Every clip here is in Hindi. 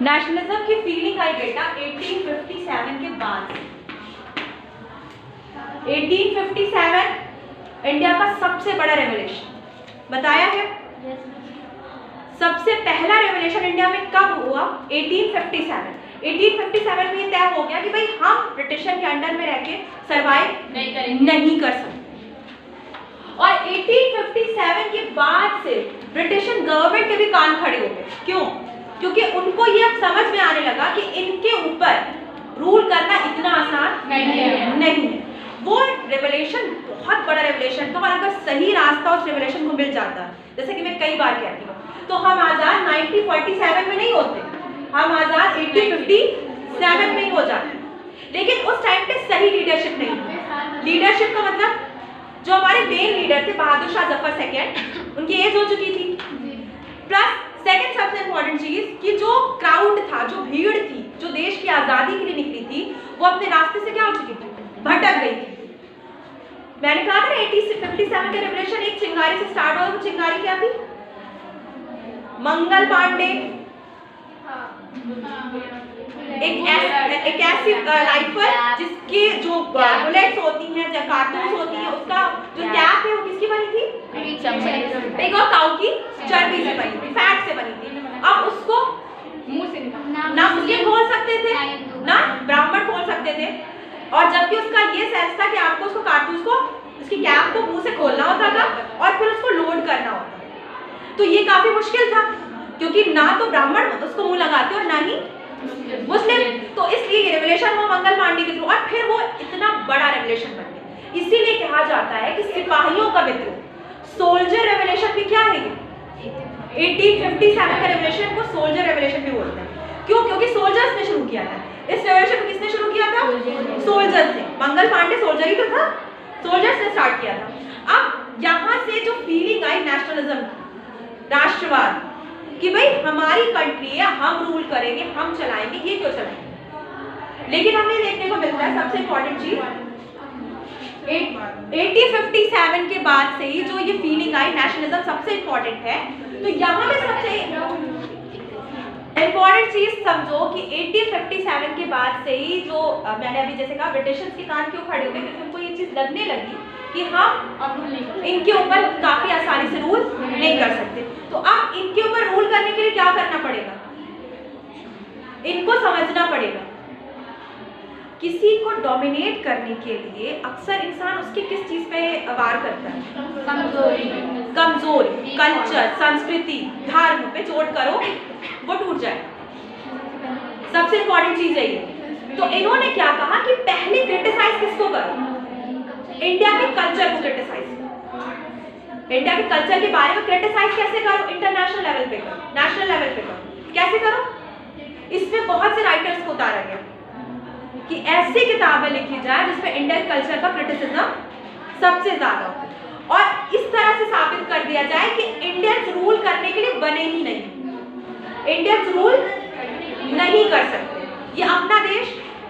नेशनलिज्म की फीलिंग आई बेटा 1857 के बाद। 1857 इंडिया का सबसे बड़ा रेवोल्यूशन बताया है। सबसे पहला रेवोल्यूशन इंडिया में कब हुआ? 1857 में तय हो गया कि भाई हम ब्रिटिशर के अंडर में रह के सर्वाइव नहीं कर सकते। और 1857 के बाद से ब्रिटिश गवर्नमेंट के भी कान खड़े हो गए। क्यों? क्योंकि उनको ये अब समझ में आने लगा कि इनके ऊपर रूल करना इतना आसान नहीं है। वो रेवोल्यूशन बहुत बड़ा रेवोल्यूशन था और अगर सही रास्ता उस रेवोल्यूशन को मिल जाता, जैसे कि मैं कई बार कहती हूँ, तो हम आज़ाद 1947 में नहीं होते, हम आज़ाद 1857 में ही हो जाते। लेकिन उस टाइम पे सही लीडरशिप नहीं थी। लीडरशिप का मतलब जो हमारे मेन लीडर थे बहादुर शाह जफर सेकेंड, उनकी एज हो चुकी थी। प्लस सेकंड सबसे इम्पोर्टेंट चीज कि जो क्राउड था, जो भीड़ थी, जो देश की आजादी के लिए निकली थी, वो अपने रास्ते से क्या हो चुकी थी? भटक गई थी। मैंने कहा था ना 1857 का रेवोल्यूशन एक चिंगारी से स्टार्ट हुआ। तो चिंगारी क्या थी? मंगल पांडे एक ऐसी राइफल जिसके जो बुलेट्स होती हैं, जो कारतूस होती हैं, उसका जो कैप है वो किसकी बनी थी? एक और काऊ की चर्बी से बनी थी, फैट से बनी थी। अब उसको मुंह से ना मुस्लिम खोल सकते थे ना ब्राह्मण खोल सकते थे, और जबकि उसका ये सेंस था कि आपको उसको कारतूस को, उसकी कैप को मुंह से खोलना होता था और फिर उसको लोड करना होता था। तो ये काफी मुश्किल था क्योंकि ना तो ब्राह्मण उसको मुंह लगाते और ना ही मुस्लिम। तो इसलिए ये रेवोल्यूशन हुआ मंगल पांडे के थ्रू और फिर वो इतना बड़ा रेवोल्यूशन बन गया। इसीलिए कहा जाता है कि सिपाहियों का विद्रोह, सोल्जर रेवोल्यूशन भी क्या है? 1857 का रेवोल्यूशन को सोल्जर रेवोल्यूशन भी बोलते हैं। क्यों? क्योंकि सोल्जर्स ने शुरू किया था। इस रेवोल्यूशन को किसने शुरू किया था? सोल्जर्स ने। मंगल पांडे सोल्जर ही तो था, सोल्जर्स ने स्टार्ट किया था। अब यहाँ से जो फीलिंग आई नेशनलिज्म, राष्ट्रवाद, कि भाई हमारी कंट्री है, हम रूल करेंगे, हम चलाएंगे, ये क्यों चलाएंगे? लेकिन हमें देखने को मिलता है सबसे इंपॉर्टेंट चीज 1857 के बाद से ही जो ये फीलिंग आई नेशनलिज्म सबसे इंपॉर्टेंट है। तो यहाँ पे सबसे इंपॉर्टेंट चीज समझो कि 1857 के बाद से ही जो मैंने अभी जैसे कहा ब्रिटिशर्स के कान क्यों खड़े हो गए, क्योंकि उनको ये चीज लगने लगी कि हम इनके ऊपर काफी आसानी से रूल नहीं कर सकते। तो अब इनके ऊपर रूल करने के लिए क्या करना पड़ेगा? इनको समझना पड़ेगा। किसी को डोमिनेट करने के लिए अक्सर इंसान उसके किस चीज पे वार करता है? कमजोरी, कल्चर, संस्कृति, धर्म पे चोट करो वो टूट जाए। सबसे इंपॉर्टेंट चीज है ये। तो इन्होंने क्या कहा कि पहले क्रिटिसाइज किसको करो? इंडिया के कल्चर को क्रिटिसाइज करो। इंडिया के कल्चर के बारे में क्रिटिसाइज कैसे करो? इंटरनेशनल लेवल पे करो, नेशनल लेवल पे करो। कैसे करो? इसमें बहुत से राइटर्स को उतारा गया कि ऐसी किताबें लिखी जाए जिसमें इंडियन कल्चर का क्रिटिसिज्म सबसे ज्यादा हो, और इस तरह से साबित कर दिया जाए कि इंडियंस रूल करने के लिए बने ही नहीं। इंडियंस रूल नहीं कर सकते, ये अपना देश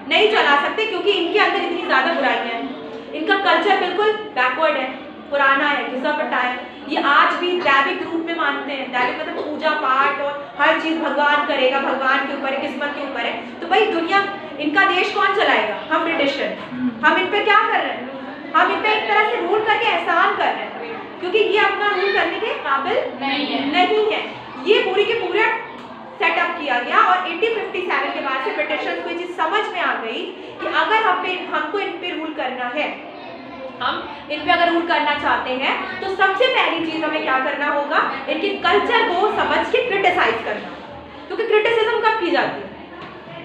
नहीं चला सकते क्योंकि इनके अंदर इतनी ज्यादा बुराइयां हैं। इनका कल्चर बिल्कुल बैकवर्ड है, पुराना है, घिसा पटा है। ये आज भी दैविक रूप में मानते हैं। दैविक मतलब पूजा पाठ और हर चीज भगवान करेगा, भगवान के ऊपर है, किस्मत के ऊपर है। तो भाई दुनिया, इनका देश कौन चलाएगा? हम ब्रिटिशर। हम इन पे क्या कर रहे हैं? हम इन पे एक तरह से रूल करके एहसान कर रहे हैं क्योंकि ये अपना रूल करने के काबिल नहीं है। ये पूरी के पूरा सेटअप किया गया और 1857 के बाद से ब्रिटिशर्स को ये चीज समझ में आ गई कि अगर हमको इन पे रूल करना है, हम इन पे अगर रूल करना चाहते हैं तो सबसे पहली चीज हमें क्या करना होगा? इनके कल्चर को समझ के क्रिटिसाइज करना। क्योंकि क्रिटिसिज्म कब की जाती है?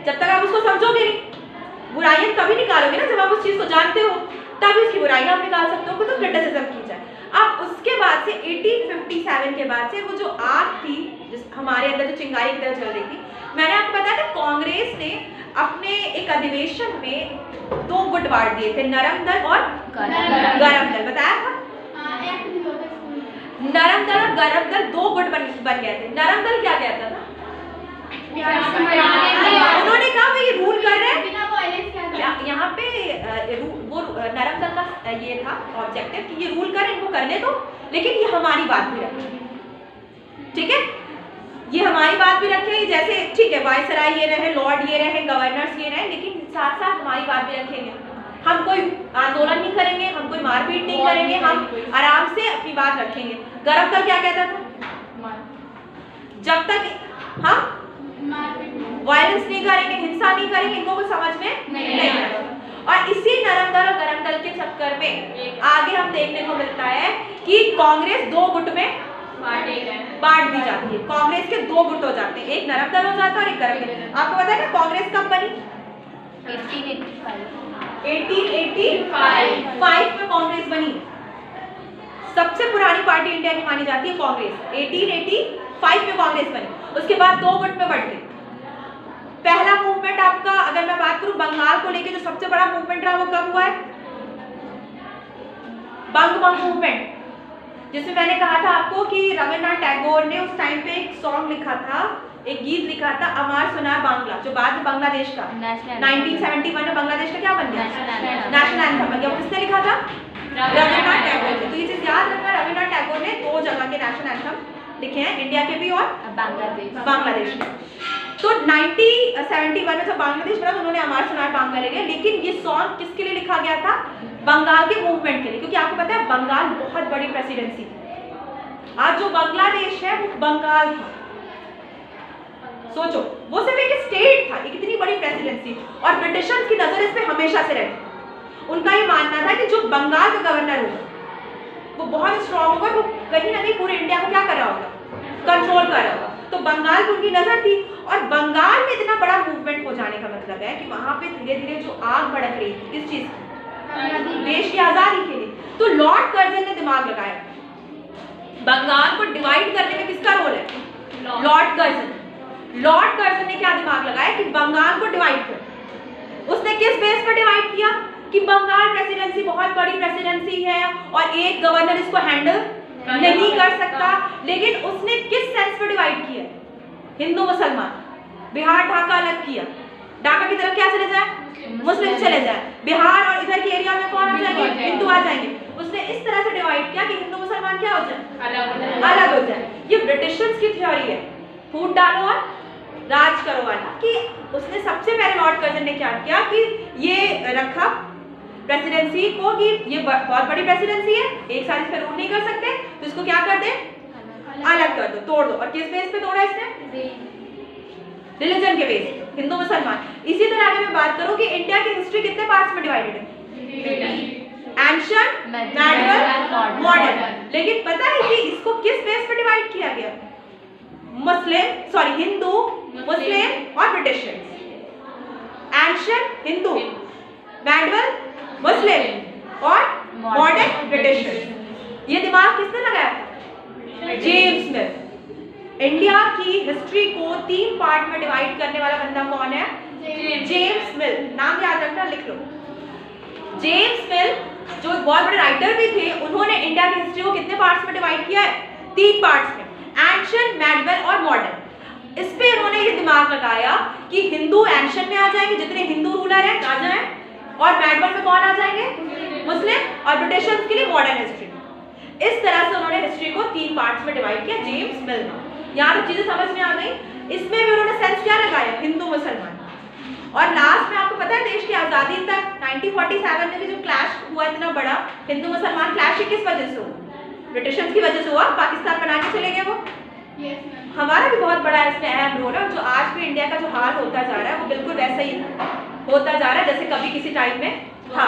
जब तक आप उसको समझोगे नहीं। बुराइयां तभी निकालोगे ना जब आप उस चीज को जानते हो, तभी उसकी बुराइयां आप निकाल सकते हो। तो क्रिटिसिज्म की जाए। अब उसके बाद से 1857 के बाद से वो जो आग थी जिस हमारे अंदर जो चिंगारी की तरह जल रही थी, मैंने आपको बताया था कांग्रेस ने अपने एक अधिवेशन में 2 गुट बांट दिए थे, नरम दल और गरम दल। बताया था नरम दल और गरम दल 2 गुट बन गए थे। नरम दल क्या कहता था? उन्होंने कहा भाई ये रूल कर रहे हैं। यहाँ पे वो नरम दल का ये था ऑब्जेक्टिव कि ये रूल करें, इनको करने दो, लेकिन ये हमारी बात भी रखें। ठीक है? ये हमारी बात भी रखेंगे, जैसे ठीक है वायसराय ये रहे, लॉर्ड ये रहे, गवर्नर्स ये रहे, लेकिन साथ साथ हमारी बात भी रखेंगे। हम कोई आंदोलन नहीं करेंगे, हम कोई मारपीट नहीं करेंगे, हम आराम से अपनी बात रखेंगे। गरम दल क्या कहता था? जब तक हम वायलेंस नहीं करेंगे, हिंसा नहीं करेंगे, इनको कुछ समझ में नहीं आएगा। और इसी नरम दल और गरम दल के चक्कर में आगे हम देखने को मिलता है कि कांग्रेस दो गुट में बांट दी जाती है। कांग्रेस के दो गुट हो जाते हैं, एक नरम दल हो जाता है और एक गरम दल। आपको पता है ना कांग्रेस कब बनी? 1885 में कांग्रेस बनी। सबसे पुरानी पार्टी इंडिया की मानी जाती है कांग्रेस। 1885 में कांग्रेस बनी। उसके बाद दो गुट में बढ़ गई। पहला मूवमेंट आपका अगर मैं बात करूं बंगाल को लेके जो सबसे बड़ा मूवमेंट रहा वो कब हुआ है? बंग बंग मूवमेंट, जिसमें मैंने कहा था आपको कि रविन्द्रनाथ टैगोर ने उस टाइम पे एक सॉन्ग लिखा था, एक गीत लिखा था, अमार सुना बांग्ला, जो बाद में बांग्लादेश का 1971 में बांग्लादेश का क्या बन गया? नेशनल एंथम बन गया। वो किसने लिखा था? रविन्द्रनाथ टैगोर ने। तो ये चीज याद रखना, रविन्द्रनाथ टैगोर ने दो जगह के नेशनल एंथम लिखे हैं, इंडिया के भी और बांग्लादेश के। तो 1971 में जब बांग्लादेश बना तो उन्होंने अमार सुना बांग्ला ले लिया। लेकिन ये सॉन्ग किसके लिए लिखा गया था? बंगाल के मूवमेंट के लिए, क्योंकि आपको पता है बंगाल बहुत बड़ी प्रेसिडेंसी थी। आज जो बांग्लादेश है वो बंगाल था। सोचो, वो सिर्फ एक स्टेट था, एक इतनी बड़ी प्रेसिडेंसी, और ब्रिटिशर्स की नजर इस पे हमेशा से रहती। उनका ये मानना था कि जो बंगाल का गवर्नर होगा वो बहुत स्ट्रांग होगा, वो कहीं ना कहीं पूरे इंडिया को क्या कर रहा होगा? कंट्रोल कर रहा होगा। तो बंगाल पर उनकी नजर थी, और बंगाल में इतना बड़ा मूवमेंट हो जाने का मतलब है कि वहां पे धीरे धीरे जो आग भड़क रही थी, किस चीज की? देश की आजादी के लिए। तो लॉर्ड कर्जन ने दिमाग लगाया, बंगाल को डिवाइड करने में किसका रोल है? Lord Curzon. लॉर्ड कर्जन ने क्या दिमाग लगाया कि बंगाल को डिवाइड कर। उसने किस बेस पर डिवाइड किया कि बंगाल प्रेसिडेंसी बहुत बड़ी प्रेसिडेंसी है और एक गवर्नर इसको हैंडल नहीं कर सकता। लेकिन उसने किस सेंस पर डिवाइड किया? हिंदू मुसलमान। बिहार ढाका अलग किया, ढाका की तरफ क्या चले जाए? मुस्लिम चले जाए। बिहार और इधर के एरिया में कौन आ जाएंगे? हिंदू आ जाएंगे। उसने इस तरह से डिवाइड किया कि हिंदू मुसलमान क्या हो जाए? अलग हो जाए। ये ब्रिटिशर्स की थ्योरी है, फूट डालो और राज करो वाला। कि उसने सबसे पहले लॉर्ड कर्जन ने क्या किया कि ये रखा प्रेसिडेंसी को कि ये बहुत बड़ी प्रेसिडेंसी है, एक साथ इस पे रूल नहीं कर सकते, तो इसको क्या कर दे? अलग कर दो, तोड़ दो। और किस बेस पे तोड़ा इसने? रिलीजन के बेस, हिंदू मुसलमान। इसी तरह अगर मैं बात करूं कि इंडिया की हिस्ट्री कितने पार्ट्स में डिवाइडेड है? Ancient, medieval, modern. लेकिन पता है कि इसको किस बेस पे डिवाइड किया गया? हिंदू, मुस्लिम और ब्रिटिशर्स। एंशिएंट हिंदू, मेडिवल मुस्लिम और मॉडर्न ब्रिटिशर्स। ये दिमाग किसने लगाया? जेम्स मिल। इंडिया की हिस्ट्री को 3 पार्ट में डिवाइड करने वाला बंदा कौन है? जेम्स मिल। नाम याद रखना, लिख लो। जेम्स मिल जो बहुत बड़े राइटर भी थे, उन्होंने इंडिया की हिस्ट्री को कितने पार्ट्स में डिवाइड किया है? 3 पार्ट्स में, एंशिएंट, मेडिवल और मॉडर्न। इस पे उन्होंने ये दिमाग लगाया कि हिंदू एंशिएंट में आ जाएंगे, जितने हिंदू रूलर हैं राजा हैं, और मेडिवल में कौन आ जाएंगे? मुस्लिम, और ब्रिटिशर्स के लिए मॉडर्न हिस्ट्री। इस तरह से उन्होंने हिस्ट्री को 3 पार्ट्स में डिवाइड किया जेम्स मिल ने। यहाँ तो चीजें समझ में आ गई। इसमें भी उन्होंने सेंस क्या लगाया? हिंदू मुसलमान। और लास्ट में आपको पता है देश की आजादी तक 1947 में भी जो क्लैश हुआ इतना बड़ा हिंदू मुसलमान क्लैश, किस वजह से हुआ? ब्रिटिशर्स की वजह से हुआ। पाकिस्तान बना के चले गए वो। हमारा भी बहुत बड़ा इसमें अहम रोल है। जो आज भी इंडिया का जो हाल होता जा रहा है वो बिल्कुल वैसा ही होता जा रहा है जैसे कभी किसी टाइम में था।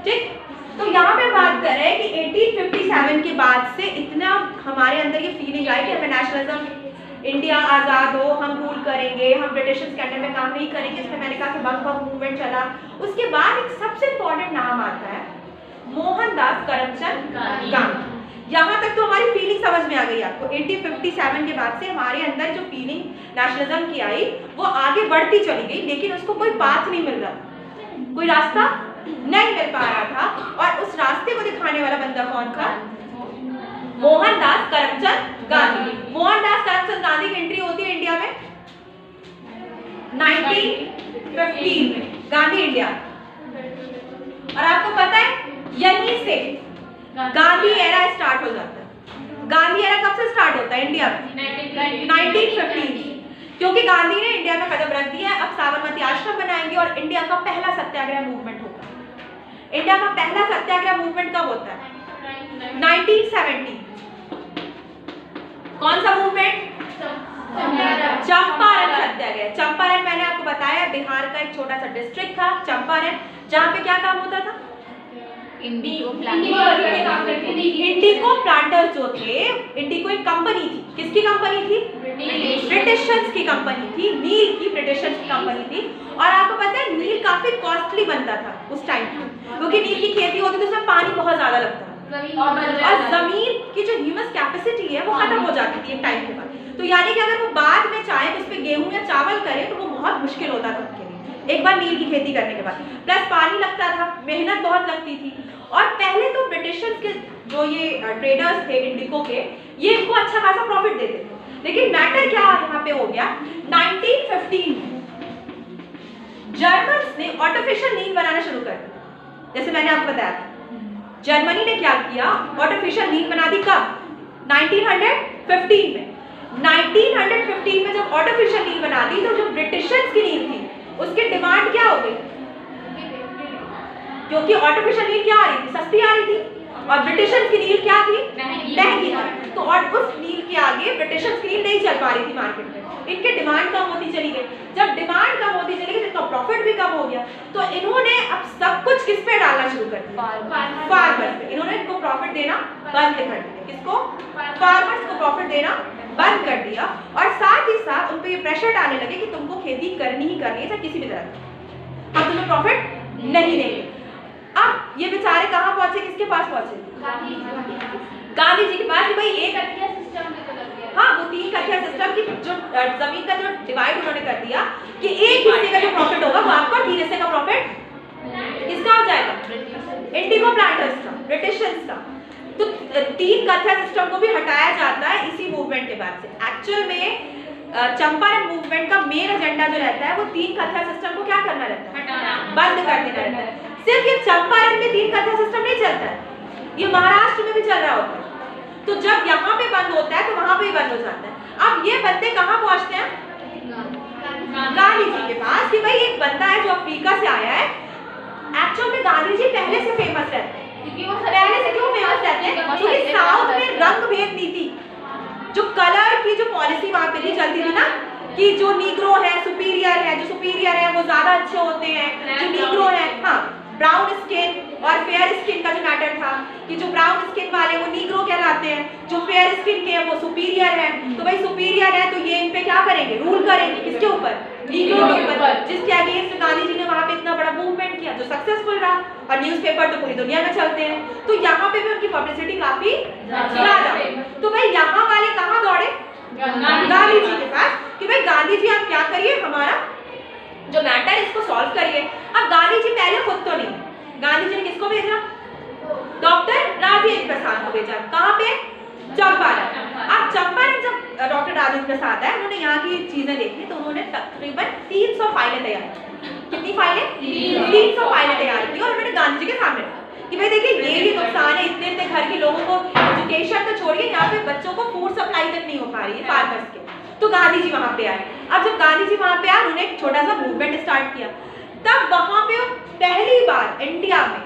ठीक, तो यहाँ पे बात कर रहे हैं कि 1857 के बाद से इतना हमारे अंदर ये फीलिंग आई कि हमें नेशनलिज्म, इंडिया आज़ाद हो, हम रूल करेंगे, हम ब्रिटिशर्स के अंडर में काम नहीं करेंगे। इसमें मैंने कहा कि बंग बंग मूवमेंट चला। उसके बाद एक सबसे इम्पोर्टेंट नाम आता है मोहनदास करमचंद गांधी। यहाँ तक तो हमारी फीलिंग समझ में आ गई आपको। 1857 के बाद से हमारे अंदर जो फीलिंग नेशनलिज्म की आई वो आगे बढ़ती चली गई, लेकिन उसको कोई पाथ नहीं मिल रहा, कोई रास्ता नहीं मिल पा रहा था। और उस रास्ते को दिखाने वाला बंदा कौन था? मोहनदास करमचंद गांधी। मोहनदास करमचंद गांधी की एंट्री होती है इंडिया में 1915 में, गांधी इंडिया। और आपको पता है यहीं से गांधी एरा स्टार्ट हो जाता है। गांधी एरा कब से स्टार्ट होता है इंडिया में? 1915, क्योंकि गांधी ने इंडिया में कदम रख दिया है। अब साबरमती आश्रम बनाएंगे और इंडिया का पहला सत्याग्रह मूवमेंट होगा। इंडिया का पहला सत्याग्रह मूवमेंट कब होता है? 1970। कौन सा मूवमेंट? चंपारण सत्याग्रह। चंपारण मैंने आपको बताया बिहार का एक छोटा सा डिस्ट्रिक्ट था चंपारण, जहाँ पे क्या काम होता था? इंडिको प्लांटर्स जो थे, इंडिको एक कंपनी थी। किसकी कंपनी थी? ब्रिटिशर्स की कंपनी थी। नील की ब्रिटिशर्स की कंपनी थी। और आपको पता है नील काफी कॉस्टली बनता था उस टाइम पे, क्योंकि नील की खेती होती थी तो उसमें पानी बहुत ज्यादा लगता था और जमीन की जो ह्यूमस कैपेसिटी है वो खत्म हो जाती थी एक टाइम के बाद। तो यानी कि अगर वो बाद में चाहे उस पर गेहूं या चावल करे तो वो बहुत मुश्किल होता था उनके लिए एक बार नील की खेती करने के बाद। प्लस पानी लगता था, मेहनत बहुत लगती थी। और पहले तो ब्रिटिशर्स के जो ये ट्रेडर्स थे इंडिको के, ये इनको अच्छा खासा प्रॉफिट देते थे। लेकिन मैटर क्या यहाँ पे हो गया, 1915 जर्मन्स ने आर्टिफिशियल नील बनाना शुरू कर दिया। जैसे मैंने आपको बताया था, जर्मनी ने क्या किया, आर्टिफिशियल नील बना दी। कब? 1915 में। 1915 में जब आर्टिफिशियल नील बना दी तो जो ब्रिटिशर्स की नील थी उसकी डिमांड क्या हो गई, क्योंकि आर्टिफिशियल नील क्या आ रही थी? सस्ती आ रही थी। और ब्रिटिशर्स की नील क्या थी? महंगी थी। तो और उस नील के आगे ब्रिटिशर्स की नील नहीं चल पा रही थी मार्केट में, इनके डिमांड कम होती चली गई। जब डिमांड कम होती चली गई तो इनका प्रॉफिट भी कम हो गया। तो इन्होंने अब सब कुछ किस पे डालना शुरू कर दिया? फार्मर्स पे। इन्होंने इनको प्रॉफिट देना बंद कर दिया। किसको? फार्मर्स को प्रॉफिट देना बंद कर दिया। और साथ ही साथ उन पे ये प्रेशर डालने लगे कि तुमको खेती करनी ही करनी है, चाहे किसी भी तरह की, हम तुम्हें प्रॉफिट नहीं देंगे। अब ये बेचारे कहाँ पहुंचे, किसके पास पहुंचे? गांधी जी के पास। भाई एक हाँ, वो 3 कथिया सिस्टम की जो जमीन का जो डिवाइड उन्होंने कर दिया कि एक हिस्से का जो प्रॉफिट होगा वो आपको 3 हिस्से का प्रॉफिट किसका हो जाएगा? इंडिको प्लांटर्स का, ब्रिटिशर्स का। तो 3 कथिया सिस्टम को भी हटाया जाता है इसी मूवमेंट के बाद से। एक्चुअल में चंपारण मूवमेंट का मेन एजेंडा जो रहता है वो 3 कथिया सिस्टम को क्या करना रहता है? बंद कर देना रहता है। सिर्फ ये चंपारण में 3 कथिया सिस्टम नहीं चलता है, ये महाराष्ट्र में भी चल रहा होता है। तो जब यहाँ पे बंद होता है तो वहां पे ही बंद हो जाता है। अब ये बंदे कहाँ पहुंचते हैं? गांधी जी के पास कि भाई एक बंदा है जो अफ्रीका से आया है। एक्चुअल में गांधी जी पहले से फेमस रहते हैं। पहले से क्यों फेमस रहते हैं? क्योंकि साउथ में रंग भेद नीति, जो कलर की जो पॉलिसी वहां पे नहीं चलती थी ना, कि जो नीग्रो है सुपीरियर है, जो सुपीरियर है वो ज्यादा अच्छे होते हैं, जो नीग्रो है, हाँ, ब्राउन स्किन और फेयर स्किन का जो मैटर था कि जो ब्राउन स्किन वाले वो नीग्रो कहलाते हैं, जो फेयर स्किन के हैं वो सुपीरियर है। तो भाई सुपीरियर है तो ये इन पे क्या करेंगे? रूल करेंगे। किसके ऊपर? नीग्रो के ऊपर। जिसके अगेंस्ट गांधी जी ने वहां पे इतना बड़ा मूवमेंट किया जो सक्सेसफुल रहा, और न्यूज़पेपर तो पूरी दुनिया में चलते हैं। तो यहाँ पे भी उनकी पब्लिसिटी काफी ज्यादा। तो भाई यहाँ वाले कहाँ दौड़े? गांधी जी के पास कि भाई गांधी जी आप क्या करिए, हमारा जो मैटर है इसको सॉल्व करिए। अब गांधी जी पहले खुद तो नहीं, गांधी जी ने किसको भेजा? डॉक्टर राजेंद्र प्रसाद को भेजा। कहाँ पे? चंपारण। अब चंपारण जब डॉक्टर राजेंद्र प्रसाद है, उन्होंने यहाँ की चीजें देखी तो उन्होंने तकरीबन 300 फाइलें तैयार की। कितनी फाइलें? 300 फाइलें तैयार की। और उन्होंने गांधी जी के सामने रखा कि भाई देखिए ये नुकसान है, इतने इतने घर के लोगों को एजुकेशन तो छोड़िए, यहाँ पे बच्चों को फूड सप्लाई तक नहीं हो पा रही है फार्मर्स के। तो गांधी जी वहां पे आए। अब जब गांधी जी वहां पे आए, उन्होंने एक छोटा सा मूवमेंट स्टार्ट किया। तब वहां पे पहली बार इंडिया में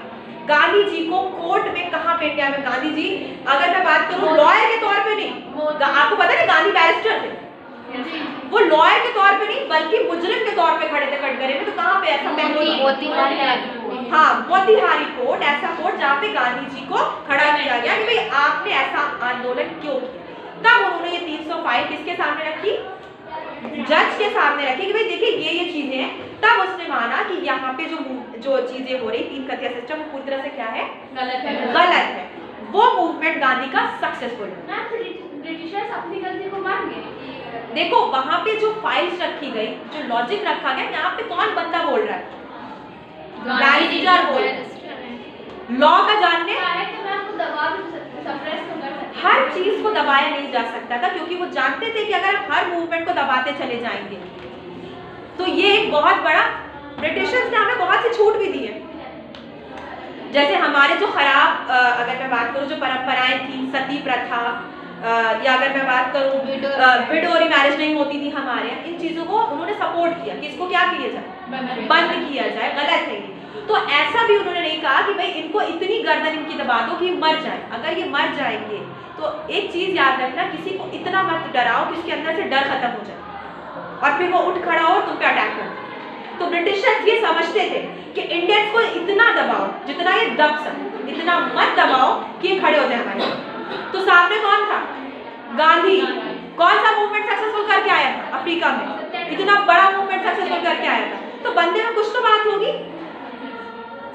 गांधी जी को कोर्ट में, कहां पे इंडिया में गांधी जी, अगर मैं बात करूं लॉयर के तौर पे नहीं, आपको पता है गांधी बैरिस्टर थे, वो लॉयर के तौर पे नहीं बल्कि मुजरिम के तौर पे खड़े थे कटघरे में। तो कहां पे? ऐसा पहले हाँ, मोतीहारी कोर्ट, ऐसा कोर्ट जहाँ पे गांधी जी को खड़ा किया गया कि भाई आपने ऐसा आंदोलन क्यों किया। तब उन्होंने ये 300 फाइल किसके सामने रखी? जज के सामने रखी कि भाई देखिए ये चीजें हैं। तब उसने माना कि यहाँ पे जो चीजें हो रही 3 कथिया सिस्टम वो पूरी तरह से क्या है? गलत है। वो मूवमेंट गांधी का सक्सेसफुल है। ब्रिटिशर्स अपनी गलती को मान गए। देखो वहां पे जो फाइल्स रखी गई, जो लॉजिक रखा गया, यहाँ पे कौन बंदा बोल रहा है? बैरिस्टर बोल रहा है। लॉ का जानने हर चीज को दबाया नहीं जा सकता था, क्योंकि वो जानते थे कि अगर हर मूवमेंट को दबाते चले जाएंगे तो ये एक बहुत बड़ा, ब्रिटिशर्स ने हमें बहुत सी छूट भी दी है। जैसे हमारे जो खराब, अगर मैं बात करूं, जो परंपराएं थी, सती प्रथा, या अगर मैं बात करूँ विडो मैरिज नहीं होती थी हमारे यहाँ, इन चीज़ों को उन्होंने सपोर्ट किया कि इसको क्या किया जाए, बंद किया जाए, गलत है ये। तो ऐसा भी उन्होंने नहीं कहा कि भाई इनको इतनी गर्दन इनकी दबा दो कि मर जाए। अगर ये मर जाएंगे तो एक चीज़ याद रखना, किसी को इतना मत डराओ कि उसके अंदर से डर खत्म हो जाए और फिर वो उठ खड़ा हो तुम पे अटैक कर। तो ब्रिटिशर्स ये समझते थे कि इंडियंस को इतना दबाओ जितना ये दब सके, इतना मत दबाओ कि ये खड़े हो जाए हमारे। तो सामने कौन था? गांधी। कौन सा मूवमेंट सक्सेसफुल करके आया था अफ्रीका में? इतना बड़ा मूवमेंट सक्सेसफुल करके आया था। तो बंदे में कुछ तो बात होगी।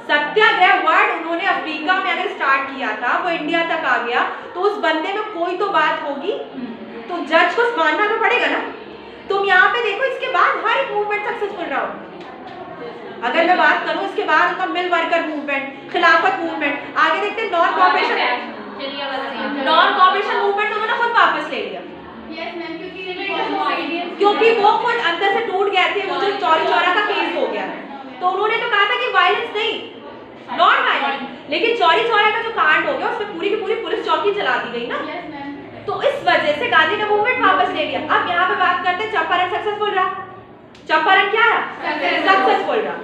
सत्याग्रह वर्ड उन्होंने अफ्रीका में अगर स्टार्ट किया था, वो इंडिया तक आ गया, तो उस बंदे में कोई तो बात होगी। तो जज को मानना तो पड़ेगा ना। तुम यहाँ पे देखो, इसके बाद हर एक मूवमेंट सक्सेसफुल रहा हो। अगर मैं बात करूँ इसके बाद उनका मिल वर्कर मूवमेंट, खिलाफत मूवमेंट, आगे देखते हैं नॉन कॉपरेशन मूवमेंट उन्होंने खुद वापस ले लिया। क्योंकि वो खुद अंदर से टूट गए थे, वो जो चौरी चौरा का केस हो गया। तो उन्होंने तो कहा था कि वायलेंस नहीं, नॉन वायलेंस, लेकिन चौरी चौरा का जो कांड हो गया उसमें पूरी की पूरी पुलिस चौकी चला दी गई ना। तो इस वजह से गांधी ने मूवमेंट वापस ले लिया। अब यहाँ पे बात करते हैं चंपारण सक्सेसफुल रहा। चंपारण क्या रहा? सक्सेसफुल रहा।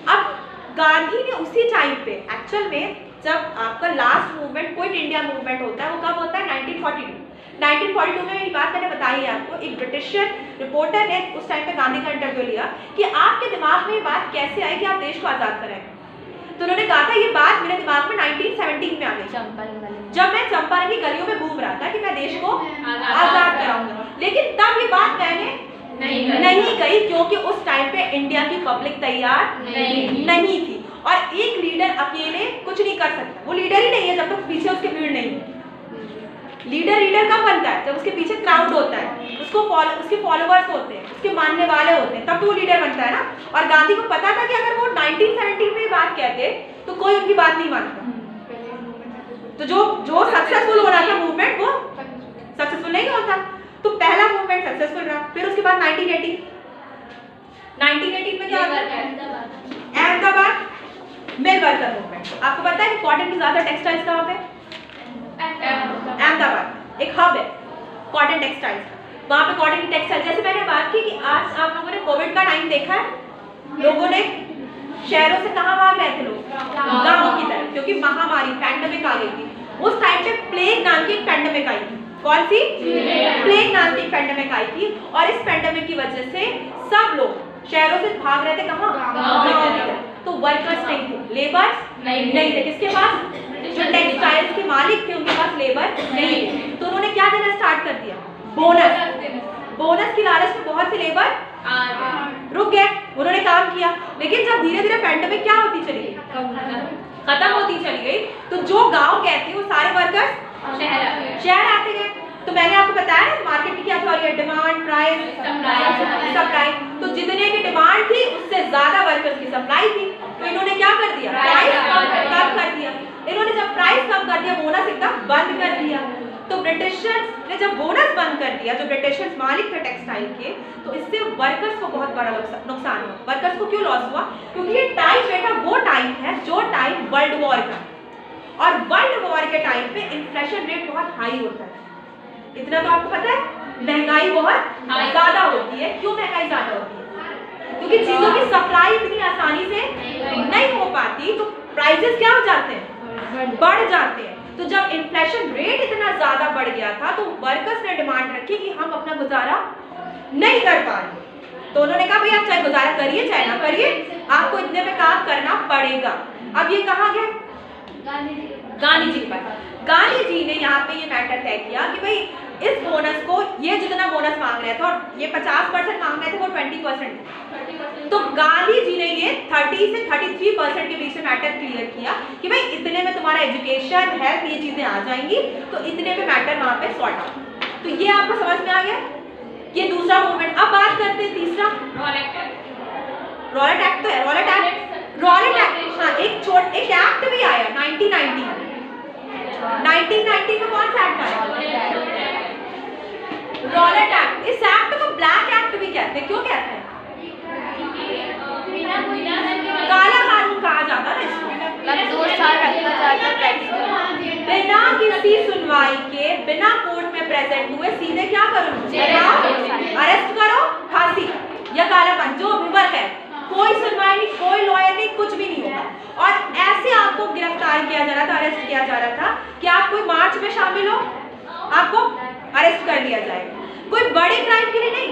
अब गांधी ने उसी टाइम पे एक्चुअल में जब आपका last movement quit India movement होता है, वो कब होता है? 1942 में। ये बात मैंने बताई है आपको। एक ब्रिटिश रिपोर्टर ने उस टाइम पे गांधी का इंटरव्यू लिया कि आपके दिमाग में ये बात कैसे आई कि आप देश को आजाद कराएंगे। तो उन्होंने कहा था ये बात मेरे दिमाग में 1917 में आ गई, जब मैं चंपारण की गलियों में घूम रहा था कि मैं देश को आजाद कराऊंगा। लेकिन तब ये बात मैंने नहीं कही, क्योंकि उस टाइम पे इंडिया की पब्लिक तैयार नहीं थी। और एक लीडर अकेले कुछ नहीं कर सकता। वो लीडर ही नहीं है जब तक पीछे उसके भीड़ नहीं है। लीडर कब बनता है? जब उसके पीछे क्राउड होता है, उसके फॉलोअर्स होते हैं, उसके मानने वाले होते हैं, तब तो वो लीडर बनता है ना। और गांधी को पता था कि अगर वो 1917 में ये बात कहते तो कोई उनकी बात नहीं मानता। तो जो सक्सेसफुल हो रहा था मूवमेंट, वो सक्सेसफुल नहीं होता। तो पहला मूवमेंट सक्सेसफुल रहा। फिर उसके बाद 1918 में क्या होता है? Ahmedabad mill worker movement. आपको पता है कि कॉटन की ज्यादा टेक्सटाइल्स कहाँ पे? अहमदाबाद एक हब है कॉटन टेक्सटाइल्स का। वहाँ पे कॉटन की टेक्सटाइल, जैसे मैंने बात की कि आज आप लोगों ने कोविड का टाइम देखा है, लोगों ने शहरों से कहाँ भाग रहे थे लोग? गाँव की तरफ, क्योंकि महामारी पैंडेमिक आ गई थी। उस टाइम पे प्लेग नाम की एक पैंडेमिक आई थी। कौन सी? प्लेग नाम की पैंडेमिक आई थी। और इस पैंडेमिक की वजह से सब लोग शहरों से भाग रहे थे कहाँ? गाँव की तरफ। तो वर्कर्स नहीं थे, लेबर्स नहीं थे। किसके पास? जो टेक्सटाइल्स के मालिक थे उनके पास लेबर नहीं थे। तो उन्होंने क्या देना स्टार्ट कर दिया? बोनस की लालच में बहुत से लेबर रुक गए, उन्होंने काम किया। लेकिन जब धीरे धीरे पैंडेमिक क्या होती चली गई, खत्म होती चली गई, तो जो गांव गए थे वो सारे वर्कर्स शहर आते गए। तो मैंने आपको बताया ना मार्केट की क्या थ्योरी है? Demand, price, supply. तो जितने की डिमांड थी उससे ज्यादा वर्कर्स की सप्लाई थी। तो इन्होंने क्या कर दिया? प्राइस कम कर दिया। इन्होंने जब प्राइस कम कर दिया, बोनस एकदम बंद कर दिया। तो ब्रिटिशर्स ने जब बोनस बंद कर दिया, जो ब्रिटिशर्स मालिक थे टेक्सटाइल के, तो इससे वर्कर्स को बहुत बड़ा नुकसान हुआ। वर्कर्स को क्यों लॉस हुआ? क्योंकि ये टाइम बेटा वो टाइम है जो टाइम वर्ल्ड वॉर का, और वर्ल्ड वॉर के टाइम पे इन्फ्लेशन रेट बहुत हाई होता है। इतना तो आपको पता है, महंगाई बहुत ज्यादा होती है। क्यों महंगाई ज्यादा होती है? क्योंकि चीजों की सप्लाई इतनी आसानी से नहीं हो पाती, तो प्राइसेस क्या हो जाते हैं? बढ़ जाते हैं। तो जब इन्फ्लेशन रेट इतना ज्यादा बढ़ गया था, तो वर्कर्स ने डिमांड रखी कि हम अपना गुजारा नहीं कर पा रहे। तो उन्होंने कहा भाई आप चाहे गुजारा करिए चाहे ना करिए, आपको इतने पे काम करना पड़ेगा। अब ये कहाँ गया? गांधी जी के पास। गांधी जी ने यहाँ पे ये मैटर तय किया कि भाई इस बोनस को, ये जितना बोनस मांग रहे थे और ये 50% मांग रहे थे, वो 20%। तो गांधी जी ने ये 30 से 33% के बीच में मैटर क्लियर किया कि भाई इतने में तुम्हारा एजुकेशन, हेल्थ, ये चीजें आ जाएंगी, तो इतने पे मैटर वहाँ पे सॉर्ट आउट। तो ये आपको समझ में आ गया? ये दूसरा मूवमेंट। अब बात करते हैं तीसरा, रॉलेट एक्ट। तो है रॉलेट एक्ट, हाँ एक एक्ट भी आया 1990 में। 1990 में कौन सा एक्ट आया? Rowlatt act. इस एक्ट को ब्लैक एक्ट भी कहते हैं। क्यों कहते हैं? काला कानून कहा जाता है इसको। मतलब 2 साल रखा जाता है बिना किसी सुनवाई के, बिना कोर्ट में में प्रेजेंट हुए सीधे क्या करो, अरेस्ट करो, फांसी या कालापन, जो विवर्क है, कोई सुनवाई नहीं, कोई लॉयर नहीं, कुछ भी नहीं होगा। और ऐसे आपको गिरफ्तार किया जा रहा था, अरेस्ट किया जा रहा था कि आप कोई मार्च में शामिल हो, आपको अरेस्ट कर लिया जाएगा। कोई बड़े क्राइम के लिए नहीं,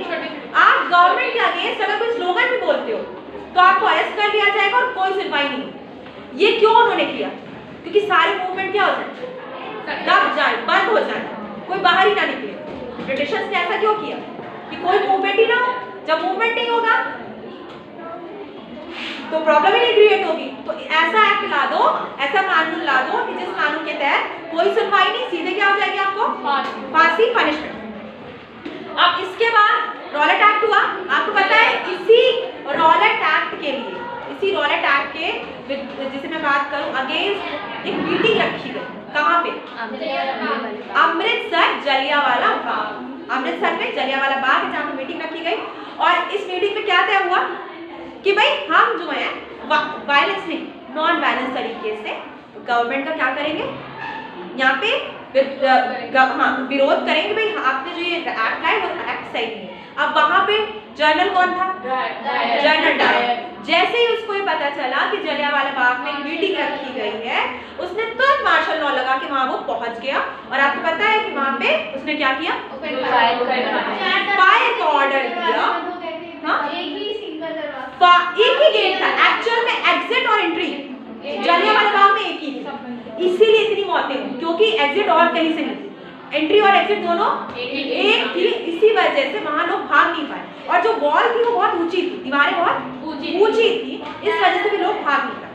आप गवर्नमेंट के अगेंस्ट अगर कोई स्लोगन भी बोलते हो तो आपको अरेस्ट कर लिया जाएगा और कोई सुनवाई नहीं। ये क्यों उन्होंने किया? क्योंकि सारी मूवमेंट क्या हो जाए, दब जाए, बंद हो जाए, कोई बाहर ही ना निकले। ब्रिटिशर्स ने ऐसा क्यों किया कि कोई मूवमेंट ही ना हो? जब मूवमेंट नहीं होगा तो प्रॉब्लम ही नहीं क्रिएट होगी। तो ऐसा एक्ट ला दो, ऐसा कानून ला दो कि जिस कानून के तहत कोई सुनवाई नहीं, सीधे क्या हो जाएगी आपको, फांसी, पनिशमेंट। अब इसके बाद रॉलेट एक्ट हुआ। आपको पता है इसी रॉलेट एक्ट के लिए, इसी रॉलेट एक्ट के जिसे मैं बात करूं अगेंस्ट एक मीटिंग रखी गई। कहाँ पे? अमृतसर जलियांवाला बाग। अमृतसर में जलियांवाला बाग है जहाँ पे मीटिंग रखी गई। और इस मीटिंग में क्या तय हुआ कि भाई हम जो है वायलेंस नहीं, नॉन वायलेंस तरीके से गवर्नमेंट का क्या करेंगे, यहाँ पे विरोध करेंगे। भाई आपने जो ये एक्ट लाए वो एक्ट सही नहीं है। अब वहां पे जर्नल कौन था? General Dyer. जैसे ही उसको ये पता चला कि जलियांवाला बाग में एक मीटिंग रखी गई है, उसने तुरंत मार्शल लॉ लगा के वहां वो पहुंच गया। और आपको पता है कि वहां पे उसने क्या किया, फायर का ऑर्डर दिया। एक ही गेट था एक्चुअल में, एग्जिट और एंट्री जलियांवाला बाग में एक ही था। इसीलिए इतनी मौतें हुई, क्योंकि एग्जिट और कहीं से नहीं थी, एंट्री और एग्जिट दोनों एक थी। इसी वजह से वहां लोग भाग नहीं पाए। और जो वॉल थी वो बहुत ऊंची थी, दीवारें बहुत ऊंची थी, इस वजह से भी लोग भाग नहीं पाए।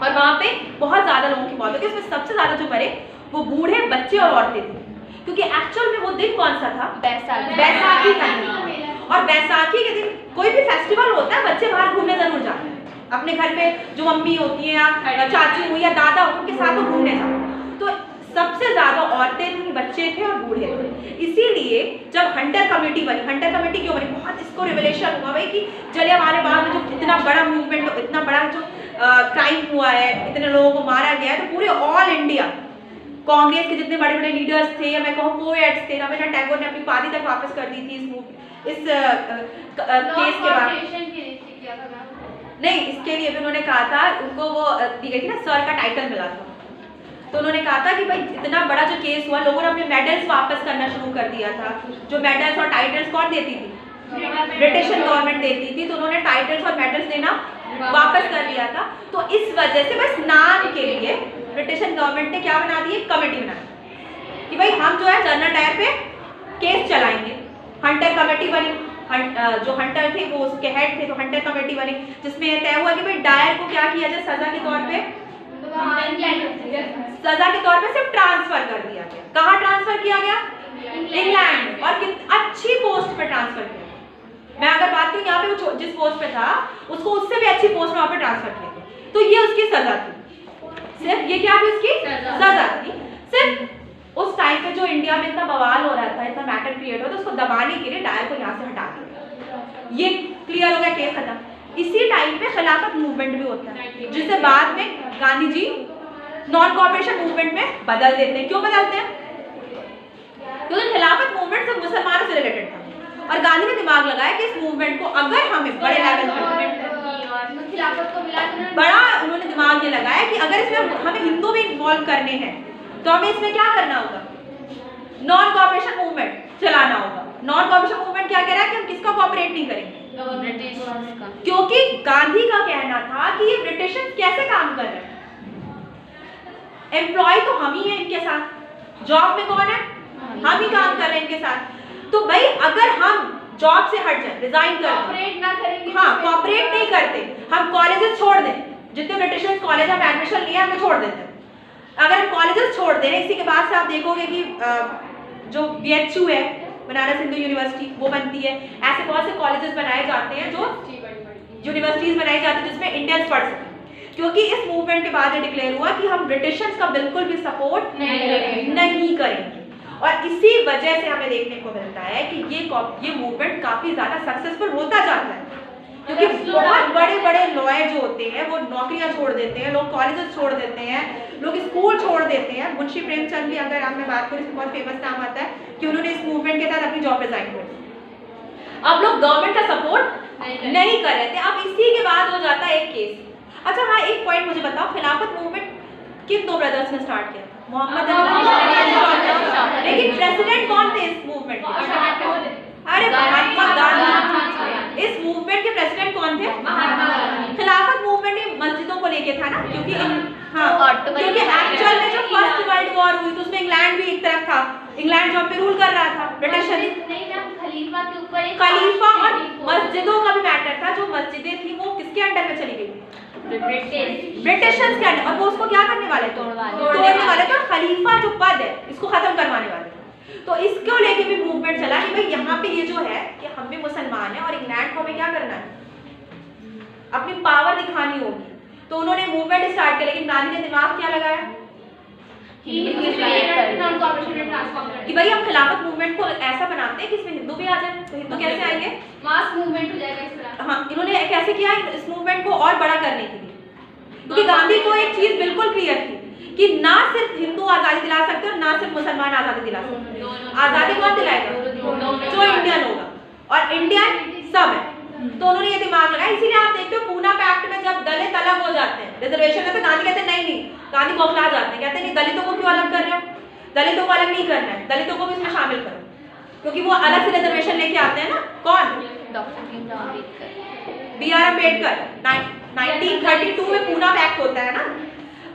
और वहां पे बहुत ज्यादा लोगों की मौत हो गई। उसमें सबसे ज्यादा जो मरे वो बूढ़े, बच्चे और औरतें थी, क्योंकि एक्चुअल में वो दिन कौन सा था? बैसाखी का दिन। और बैसाखी के दिन कोई भी फेस्टिवल होता है, बच्चे बाहर घूमने जरूर जाते हैं। अपने घर पे जो मम्मी होती है या चाची हुई या दादा हो, उनके साथ वो घूमने जाते। तो सबसे ज्यादा औरतें थी, बच्चे थे और बूढ़े थे। इसीलिए जब हंटर कमेटी बनी, हंटर कमेटी क्यों बनी? बहुत इसको रिवलेशन हुआ भाई कि जलियांवाला बाग में जो इतना बड़ा मूवमेंट, इतना बड़ा जो क्राइम हुआ है, इतने लोगों को मारा गया है, तो पूरे ऑल इंडिया कांग्रेस के जितने बड़े बड़े लीडर्स थे, या मैं कहूँ पोएट्स थे, रविंद्रनाथ टैगोर ने अपनी उपाधि तक वापस कर दी थी इस केस के बाद। नहीं, इसके लिए भी उन्होंने कहा था, उनको वो दी गई थी ना, सर का टाइटल मिला था। तो उन्होंने कहा था कि भाई इतना बड़ा जो केस हुआ, लोगों ने अपने मेडल्स वापस करना शुरू कर दिया था। जो मेडल्स और टाइटल्स कौन देती थी? ब्रिटिश गवर्नमेंट देती थी। तो उन्होंने टाइटल्स और मेडल्स देना वापस कर दिया था। तो इस वजह से बस नाम के लिए ब्रिटिश गवर्नमेंट ने क्या बना दी, कमेटी बना दी कि भाई हम जो है जनरल डायर पे केस चलाएंगे। हंटर कमेटी बनी, जो हंटर थे वो उसके हेड थे, तो हंटर कमेटी बनी, जिसमें यह तय हुआ कि भाई डायर को क्या किया जाए, सजा के तौर पे सिर्फ ट्रांसफर कर दिया गया। कहाँ ट्रांसफर किया गया? इंग्लैंड। और अच्छी पोस्ट पे ट्रांसफर किया। मैं अगर बात करूं यहाँ पे वो जिस पोस्ट पे था उसको उससे भी अच्छी पोस्ट में वहां पे ट्रांसफर किया गया। तो ये उसकी सजा थी। सिर्फ ये क्या थी? उसकी सजा थी। सिर्फ उस टाइम पे जो इंडिया में इतना बवाल हो रहा था, इतना मैटर क्रिएट हो रहा था, उसको दबाने के लिए डायर को यहाँ से हटा दिया। ये क्लियर हो गया, केस खत्म। इसी टाइम पे खिलाफत मूवमेंट भी होता है, जिसे बाद में Gandhi ji non cooperation movement में बदल देते हैं। क्यों बदलते हैं? क्योंकि खिलाफत मूवमेंट सब मुसलमानों से रिलेटेड था और गांधी ने दिमाग लगाया कि इस मूवमेंट को अगर हमें बड़े लेवल पर बड़ा, उन्होंने दिमाग ये लगाया कि अगर इसमें हमें हिंदू भी इन्वॉल्व करने हैं तो हमें इसमें क्या करना होगा, नॉन कॉपरेशन मूवमेंट चलाना होगा। नॉन कॉपरेशन मूवमेंट क्या कह रहा है कि हम किसका कॉपरेट नहीं करेंगे? ब्रिटिश का। क्योंकि गांधी का कहना था कि ये ब्रिटिशर्स कैसे काम कर रहे हैं, एम्प्लॉय तो हम ही हैं इनके साथ, जॉब में कौन है? हम ही काम कर रहे हैं इनके साथ। तो भाई अगर हम जॉब से हट जाए, रिजाइन कर कॉपरेट ना करेंगे, हाँ कॉपरेट नहीं करते, हम कॉलेजेस छोड़ दें, जितने ब्रिटिशर्स कॉलेज हम एडमिशन लिए हमें छोड़ देते हैं। अगर हम कॉलेजेस छोड़ दे रहे हैं, इसी के बाद से आप देखोगे कि जो BHU है, बनारस हिंदू यूनिवर्सिटी, वो बनती है। ऐसे बहुत से कॉलेजेस बनाए जाते हैं, जो यूनिवर्सिटीज बनाई जाती है जिसमें इंडियंस पढ़ सकें। क्योंकि इस मूवमेंट के बाद ये डिक्लेयर हुआ कि हम ब्रिटिशर्स का बिल्कुल भी सपोर्ट नहीं करेंगे। और इसी वजह से हमें देखने को मिलता है कि ये मूवमेंट काफी ज्यादा सक्सेसफुल होता जाता है, क्योंकि बहुत बड़े बड़े लॉयर जो होते हैं वो नौकरियां छोड़ देते हैं, लोग कॉलेजेस छोड़ देते हैं, लोग स्कूल छोड़ देते हैं। मुंशी प्रेमचंद भी, अगर मैं बात करूँ, बहुत फेमस नाम आता है कि उन्होंने इस मूवमेंट के तहत अपनी जॉब रिजाइन कर दी। अब लोग गवर्नमेंट का सपोर्ट नहीं कर रहे थे। अब इसी के बाद हो जाता है एक केस। अच्छा हाँ, एक पॉइंट मुझे बताओ, खिलाफत मूवमेंट किन दो ब्रदर्स ने स्टार्ट किया? मोहम्मद अली। लेकिन प्रेसिडेंट कौन थे इस मूवमेंट के? अरे महात्मा गांधी। इस मूवमेंट के प्रेसिडेंट कौन थे? खिलाफत मूवमेंट में मस्जिदों को लेके था ना, क्योंकि क्योंकि एक्चुअल में जो फर्स्ट वर्ल्ड वॉर हुई तो उसमें इंग्लैंड भी एक तरफ था, इंग्लैंड जो पे रूल कर रहा था, ब्रिटिश खलीफा के ऊपर खलीफा और मस्जिदों का भी मैटर था। जो मस्जिदें थी वो किसके अंडर में चली गई? ब्रिटिशर्स के अंडर। और वो उसको क्या करने वाले? तोड़ने वाले। तो खलीफा जो पद है इसको खत्म करवाने वाले। तो इसको लेके भी मूवमेंट चला कि भाई यहाँ पे ये जो है कि हम भी मुसलमान हैं और इंग्लैंड को हमें क्या करना है, अपनी पावर दिखानी होगी। तो उन्होंने मूवमेंट स्टार्ट किया, लेकिन गांधी ने दिमाग क्या लगाया कि भाई हम खिलाफत मूवमेंट को ऐसा बनाते हैं कि इसमें हिंदू भी आ जाए। तो हिंदू कैसे आएंगे? मास मूवमेंट हो जाएगा इस तरह। हाँ, इन्होंने कैसे किया इस मूवमेंट को और बड़ा करने के लिए, क्योंकि गांधी को एक चीज बिल्कुल क्लियर थी कि ना सिर्फ हिंदू आजादी दिला सकते और ना सिर्फ मुसलमान आजादी दिला सकते। आजादी कौन दिलाएगा? जो इंडियन होगा, और इंडियन सब है। तो उन्होंने ये दिमाग लगाया। इसीलिए आप देखते हो पूना पैक्ट में जब दलित अलग हो जाते हैं रिजर्वेशन में, तो गांधी कहते हैं नहीं, गांधी बौखला जाते हैं, कहते हैं नहीं, दलितों को क्यों अलग कर रहे हो? दलितों को अलग नहीं करना है, दलितों को भी इसमें शामिल करो, क्योंकि वो अलग से रिजर्वेशन लेके आते हैं ना। कौन? Doctor Bhimrao Ambedkar. B R Ambedkar. 1932 में पूना पैक्ट होता है ना,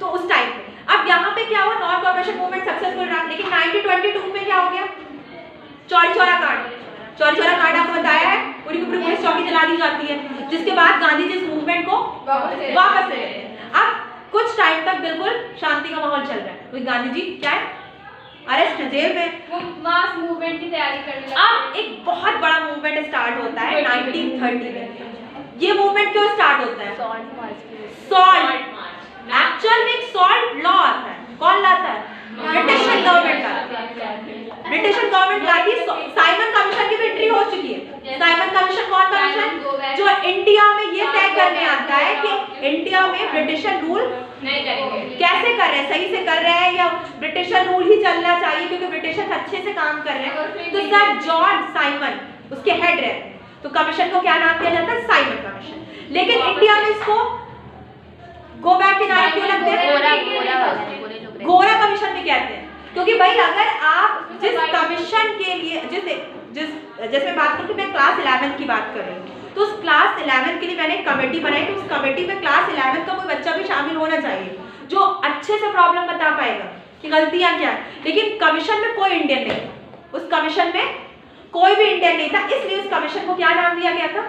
तो उस टाइम पे। अब यहाँ पे क्या हुआ, नॉन कॉर्पोरेशन मूवमेंट सक्सेसफुल रहा, लेकिन 1922 में क्या हो गया? चौरी चौरा कांड। चौरी चौरा कांड आपको बताया है, उनकी पूरी पुलिस चौकी जला दी जाती है, जिसके बाद गांधी जी इस मूवमेंट को वापस ले लेते हैं। अब कुछ टाइम तक बिल्कुल शांति का माहौल चल रहा है, तो गांधी जी क्या है, अरेस्ट है, जेल में। वो मास मूवमेंट की तैयारी करने लगे। अब एक बहुत बड़ा मूवमेंट स्टार्ट होता है 1930 में। ये मूवमेंट क्यों स्टार्ट होता है? सॉल्ट। एक्चुअल में एक सॉल्ट लॉ आता है। कौन लाता है? ब्रिटिश गवर्नमेंट का। ब्रिटिश गवर्नमेंट लाती है। साइमन कमीशन की भी एंट्री हो चुकी है। साइमन कमीशन कौन कमीशन? जो इंडिया में ये तय करने आता है कि इंडिया में ब्रिटिशर रूल नहीं करेंगे, कैसे कर रहे हैं, सही से कर रहे हैं या ब्रिटिशर रूल ही चलना चाहिए क्योंकि ब्रिटिशर्स अच्छे से काम कर रहे हैं। तो सर जॉन साइमन उसके हेड रहते हैं। तो कमीशन को क्या नाम दिया जाता है? Simon commission. लेकिन इंडिया में इसको गो बैक के नारे क्यों लगते हैं? गोरा कमीशन भी कहते हैं, क्योंकि भाई अगर आप जिस कमीशन के लिए जैसे बात करूँ, मैं क्लास 11 की बात कर रही हूँ, तो उस क्लास 11 के लिए मैंने एक कमेटी बनाई। तो उस कमेटी में क्लास 11 का कोई बच्चा भी शामिल होना चाहिए जो अच्छे से प्रॉब्लम बता पाएगा कि गलतियां क्या है। लेकिन कमीशन में कोई इंडियन नहीं था, उस कमीशन में कोई भी इंडियन नहीं था, इसलिए उस कमीशन को क्या नाम दिया गया था?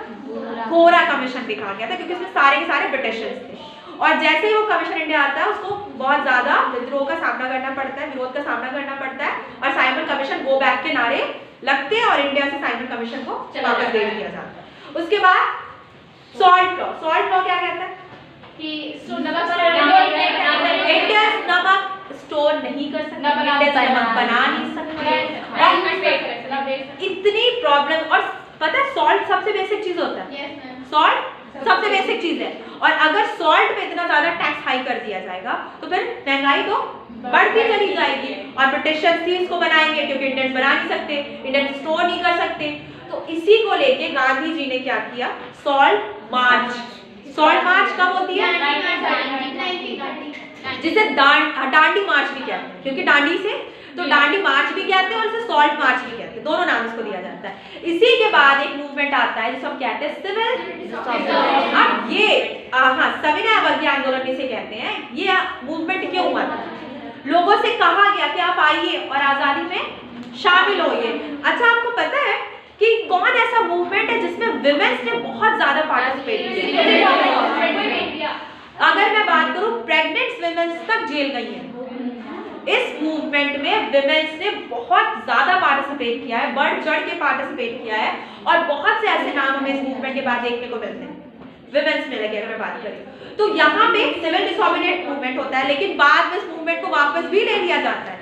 गोरा कमीशन भी कहा गया था, क्योंकि उसमें सारे के सारे ब्रिटिशर्स थे। और जैसे ही वो कमीशन इंडिया आता है उसको बहुत ज्यादा विद्रोह का सामना करना पड़ता है, विरोध का सामना करना पड़ता है, और साइमन कमीशन गो बैक के नारे लगते हैं और इंडिया से साइमन कमीशन को वापस दे दिया जाता है। उसके बाद सॉल्ट लॉ। सॉल्ट लॉ क्या कहता है? कि इंडिया नमक स्टोर नहीं कर सकता, नमक बना नहीं सकते। इतनी प्रॉब्लम। और पता है सॉल्ट सबसे बेसिक चीज होता है। सॉल्ट सबसे बेसिक चीज है, और अगर सॉल्ट पे इतना ज्यादा टैक्स हाई कर दिया जाएगा तो फिर महंगाई तो बढ़ती चली जाएगी। और ब्रिटिशर्स ही इसको बनाएंगे क्योंकि इंडियंस बना नहीं सकते, इंडियंस स्टोर नहीं कर सकते। तो इसी को लेके गांधी जी ने क्या किया? Salt march. सॉल्ट मार्च कब होती है? जिसे डांडी मार्च भी कहते हैं, क्योंकि डांडी से तो डांडी मार्च भी कहते हैं और इसे सॉल्ट मार्च भी कहते हैं, दोनों नाम इसको दिया जाता है। इसी के बाद एक मूवमेंट आता है जिसे हम कहते हैं सिविल। अब ये सविनय अवज्ञा आंदोलन इसे कहते हैं। ये मूवमेंट क्यों हुआ था? लोगों से कहा गया कि आप आइए और आजादी में शामिल होइए। अच्छा, आपको पता है कि कौन ऐसा मूवमेंट है जिसमें विमेंस ने बहुत ज्यादा पार्टिसिपेट किया? अगर मैं बात करूं, प्रेग्नेंट विमेंस तक जेल गई है। इस मूवमेंट में विमेंस ने बहुत ज्यादा पार्टिसिपेट किया है, बढ़ चढ़ के पार्टिसिपेट किया है, और बहुत से ऐसे नाम हमें इस मूवमेंट के बाद देखने को मिलते हैं विमेंस में लगे। अगर मैं बात करूं तो यहाँ पे सिविल डिसोबीडिएंट मूवमेंट होता है, लेकिन बाद में इस मूवमेंट को वापस भी ले लिया जाता है।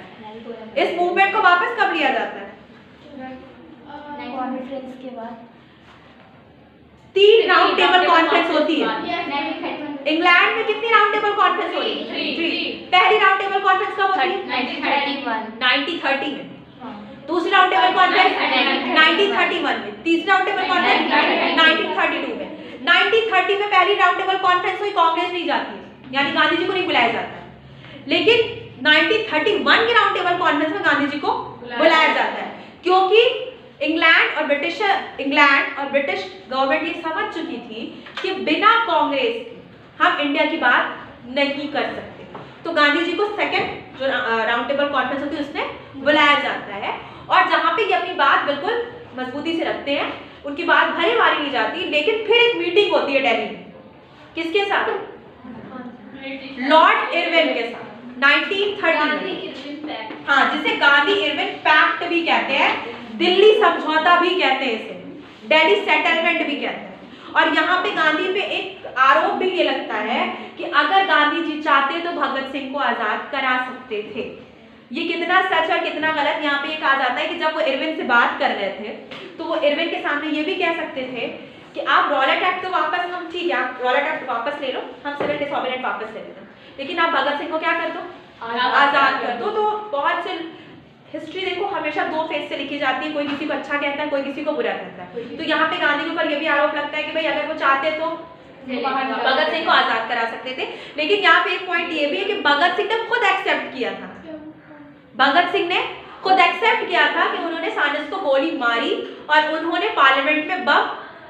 इस मूवमेंट को वापस कब लिया जाता है? कॉन्फ्रेंस के बाद 3 राउंड टेबल कॉन्फ्रेंस होती है। इंग्लैंड में कितनी राउंड टेबल कॉन्फ्रेंस होती है? 3। पहली राउंड टेबल कॉन्फ्रेंस कब होती है? 1931 1930 में। दूसरी राउंड टेबल कॉन्फ्रेंस 1931 में, तीसरी राउंड टेबल कॉन्फ्रेंस 1932 में। 1930 में पहली राउंड टेबल कॉन्फ्रेंस हुई, कांग्रेस नहीं जाती है, यानी गांधी जी को नहीं बुलाया जाता है। लेकिन 1931 की राउंड टेबल कॉन्फ्रेंस में गांधी जी को बुलाया जाता है, क्योंकि इंग्लैंड और ब्रिटिश गवर्नमेंट ये समझ चुकी थी कि बिना कांग्रेस हम इंडिया की बात नहीं कर सकते। तो गांधी जी को सेकंड जो राउंड टेबल कॉन्फ्रेंस होती है उसमें बुलाया जाता है, और जहां पे ये अपनी बात बिल्कुल मजबूती से रखते हैं, उनकी बात भले मारी नहीं जाती। लेकिन फिर एक मीटिंग होती है दिल्ली में, किसके साथ? लॉर्ड इरविन के साथ, 1930 में। हाँ, जिसे गांधी इरविन पैक्ट भी कहते हैं, दिल्ली समझौता भी कहते हैं, इसे दिल्ली सेटलमेंट भी कहते हैं। और यहाँ पे गांधी पे एक आरोप भी ये लगता है कि अगर गांधी जी चाहते तो भगत सिंह को आजाद करा सकते थे। ये कितना सच और कितना गलत यहाँ पे ये कहा जाता है कि जब वो इरविन से बात कर रहे थे तो वो इरविन के सामने ये भी कह सकते थे कि आप रॉलेट एक्ट तो वापस, हम ठीक है आप रॉलेट एक्ट वापस ले लो, हम सिविल डिसऑर्डर वापस ले लेते हैं, लेकिन आप भगत सिंह को क्या कर दो? आजाद कर दो। तो बहुत से हिस्ट्री देखो हमेशा दो फेज से लिखी जाती है, कोई किसी को अच्छा कहता है, कोई किसी को बुरा कहता है। तो यहाँ पे गांधी के ऊपर ये भी आरोप लगता है कि भाई अगर वो चाहते तो भगत सिंह को आजाद करा सकते थे। लेकिन यहाँ पे एक पॉइंट ये भी है कि भगत सिंह ने खुद एक्सेप्ट किया था, भगत सिंह ने खुद एक्सेप्ट किया था कि उन्होंने साजिश को गोली मारी और उन्होंने पार्लियामेंट में बम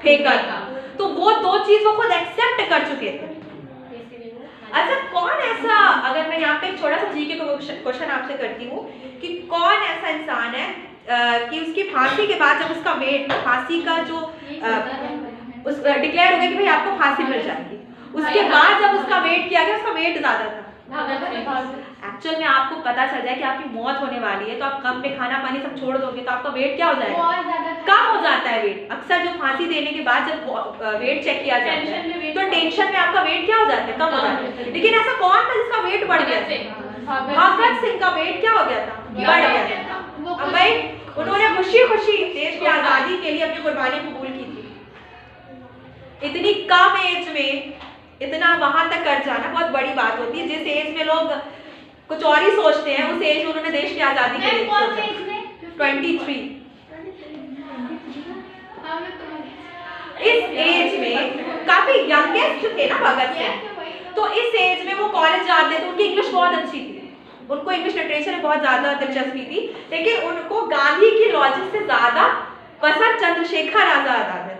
फेंका था। तो वो दो चीज वो खुद एक्सेप्ट कर चुके थे। अच्छा, कौन ऐसा, अगर मैं यहाँ पे एक छोटा सा जीके का क्वेश्चन आपसे करती हूँ कि कौन ऐसा इंसान है कि उसकी फांसी के बाद जब उसका वेट, फांसी का जो उस डिक्लेयर हो गया कि भाई आपको फांसी मिल जाएगी, उसके बाद जब उसका वेट किया गया उसका वेट ज्यादा था? एक्चुअल में आपको पता चल जाए कि आपकी मौत होने वाली है तो आप कम पे खाना पानी सब छोड़ दोगे तो आपका वेट क्या हो जाएगा? कम हो जाता है वेट। अक्सर जो फांसी देने के बाद जब वेट चेक किया जाता है तो टेंशन में आपका वेट क्या हो जाता है? कम हो जाता है। लेकिन ऐसा कौन था जिसका वेट बढ़ गया था? भगत सिंह का वेट क्या हो गया था? बढ़ गया था। अब भाई उन्होंने खुशी खुशी देश की आजादी के लिए अपनी कुर्बानी कबूल की थी। इतनी कम एज में इतना वहां तक कर जाना बहुत बड़ी बात होती है। जिस एज में लोग कुछ और ही सोचते हैं उस एज में उन्होंने देश की आजादी के लिए सोचा। 23। इस एज में काफी यंगेस्ट थे ना भगत सिंह, तो इस एज में वो कॉलेज जाते थे, उनकी इंग्लिश बहुत अच्छी थी, उनको इंग्लिश लिटरेचर में बहुत ज्यादा दिलचस्पी थी। लेकिन उनको गांधी की लॉजिक से ज्यादा पसंद चंद्रशेखर आजाद आते थे,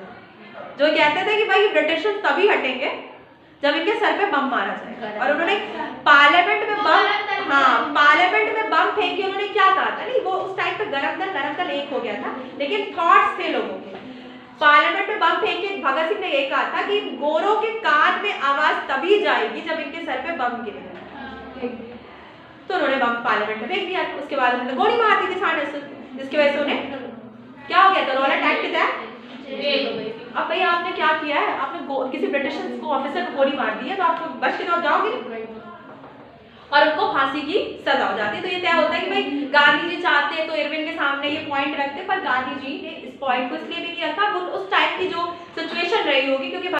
जो कहते थे कि भाई ब्रिटिशर्स तभी हटेंगे जब इनके सर पे बम मारा जाएगा। और उन्होंने पार्लियामेंट में पार्लियामेंट में बम फेंक के उन्होंने क्या कहा था? नहीं, वो उस टाइम पे गरम दल एक हो गया था, लेकिन थॉट्स थे लोगों के। पार्लियामेंट में बम फेंक के भगत सिंह ने ये कहा था कि गोरों के कान में आवाज तभी जाएगी जब इनके सर पे बम गिरेगा। तो उन्होंने बम पार्लियामेंट में फेंक दिया। उसके बाद उन्होंने गोली मार दी थी सामने से, जिसकी वजह से उन्हें क्या हो गया था? रॉलेट एक्ट था। अब भाई आपने क्या किया है? आपने किसी ब्रिटिश को ऑफिसर को गोली मार दी है तो आप बच के तो जाओगे और उनको फांसी की सजा हो जाती है। तो ये तय होता है कि भाई गांधी जी चाहते तो इरविन के सामने ये पॉइंट रखते, पर गांधी जी ने इस पॉइंट को इसलिए भी नहीं रखा, उस टाइम की जो सिचुएशन रही होगी, क्योंकि